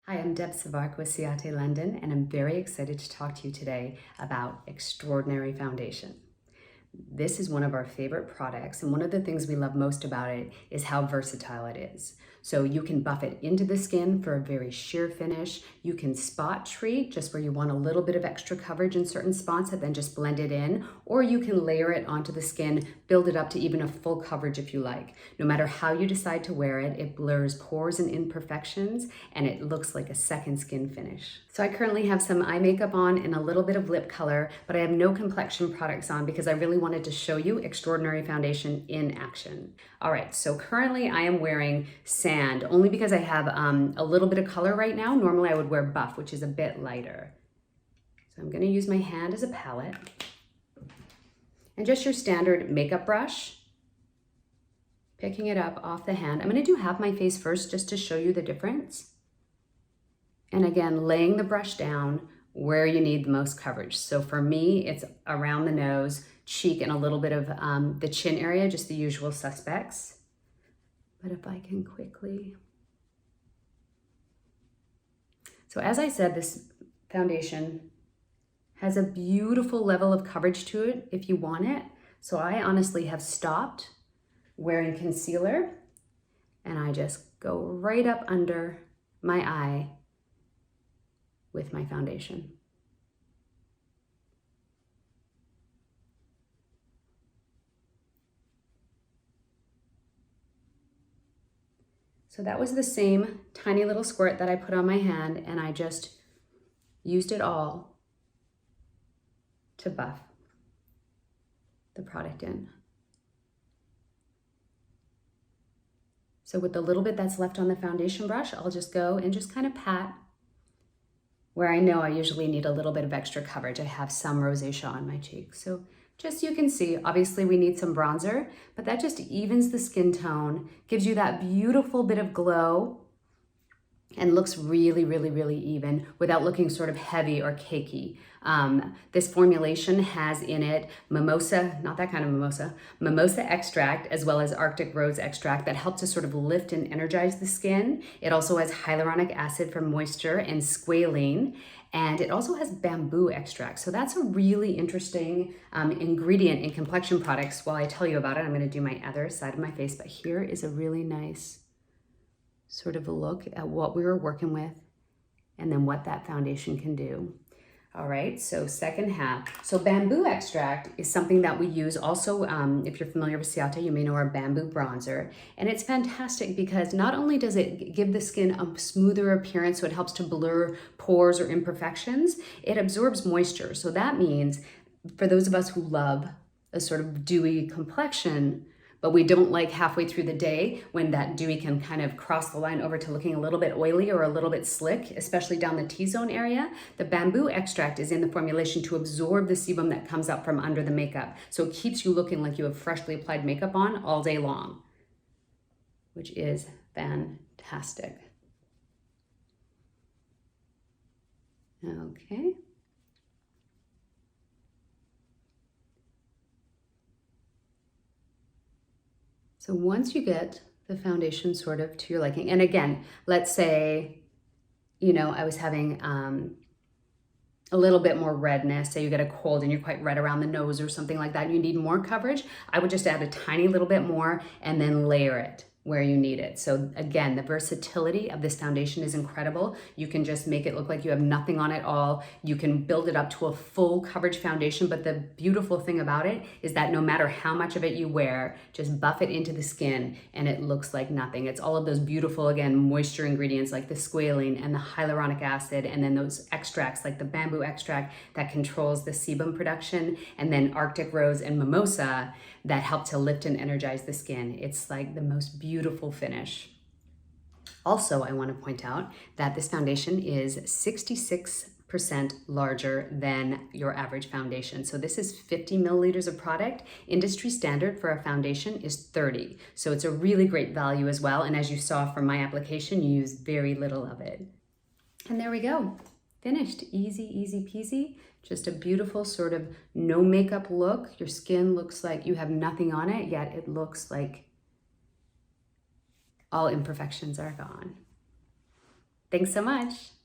Hi, I'm Deb Savark with Ciate London, and I'm very excited to talk to you today about Extraordinary Foundation. This is one of our favorite products, and one of the things we love most about it is how versatile it is. So you can buff it into the skin for a very sheer finish. You can spot treat just where you want a little bit of extra coverage in certain spots and then just blend it in, or you can layer it onto the skin, build it up to even a full coverage if you like. No matter how you decide to wear it, it blurs pores and imperfections, and it looks like a second skin finish. So I currently have some eye makeup on and a little bit of lip color, but I have no complexion products on because I really wanted to show you Extraordinary Foundation in action. All right, so currently I am wearing Sand, only because I have a little bit of color right now. Normally I would wear Buff, which is a bit lighter. So I'm gonna use my hand as a palette. And just your standard makeup brush, picking it up off the hand. I'm gonna do half my face first just to show you the difference. And again, laying the brush down where you need the most coverage. So for me, it's around the nose, cheek, and a little bit of the chin area, just the usual suspects. But if I can quickly. So as I said, this foundation has a beautiful level of coverage to it if you want it. So I honestly have stopped wearing concealer and I just go right up under my eye with my foundation. So that was the same tiny little squirt that I put on my hand, and I just used it all to buff the product in. So with the little bit that's left on the foundation brush, I'll just go and just kind of pat where I know I usually need a little bit of extra coverage. I have some rosacea on my cheeks. So just you can see, obviously we need some bronzer, but that just evens the skin tone, gives you that beautiful bit of glow, and looks really, really, really even without looking sort of heavy or cakey. This formulation has in it mimosa, not that kind of mimosa, mimosa extract, as well as Arctic Rose extract that help to sort of lift and energize the skin. It also has hyaluronic acid for moisture and squalene. And it also has bamboo extract. So that's a really interesting ingredient in complexion products. While I tell you about it, I'm gonna do my other side of my face, but here is a really nice sort of a look at what we were working with and then what that foundation can do. All right, so second half. So bamboo extract is something that we use also, if you're familiar with Ciate, you may know our bamboo bronzer. And it's fantastic because not only does it give the skin a smoother appearance, so it helps to blur pores or imperfections, it absorbs moisture. So that means for those of us who love a sort of dewy complexion, but we don't like halfway through the day when that dewy can kind of cross the line over to looking a little bit oily or a little bit slick, especially down the T-zone area. The bamboo extract is in the formulation to absorb the sebum that comes up from under the makeup. So it keeps you looking like you have freshly applied makeup on all day long, which is fantastic. Okay. So once you get the foundation sort of to your liking, and again, let's say, you know, I was having a little bit more redness, say you get a cold and you're quite red around the nose or something like that, and you need more coverage, I would just add a tiny little bit more and then layer it where you need it. So again, the versatility of this foundation is incredible. You can just make it look like you have nothing on at all. You can build it up to a full coverage foundation, but the beautiful thing about it is that no matter how much of it you wear, just buff it into the skin and it looks like nothing. It's all of those beautiful, again, moisture ingredients like the squalene and the hyaluronic acid, and then those extracts like the bamboo extract that controls the sebum production, and then Arctic Rose and Mimosa that help to lift and energize the skin. It's like the most beautiful finish. Also, I want to point out that this foundation is 66% larger than your average foundation. So this is 50 milliliters of product. Industry standard for a foundation is 30. So it's a really great value as well. And as you saw from my application, you use very little of it. And there we go. Finished. Easy, easy peasy. Just a beautiful sort of no makeup look. Your skin looks like you have nothing on it, yet it looks like all imperfections are gone. Thanks so much.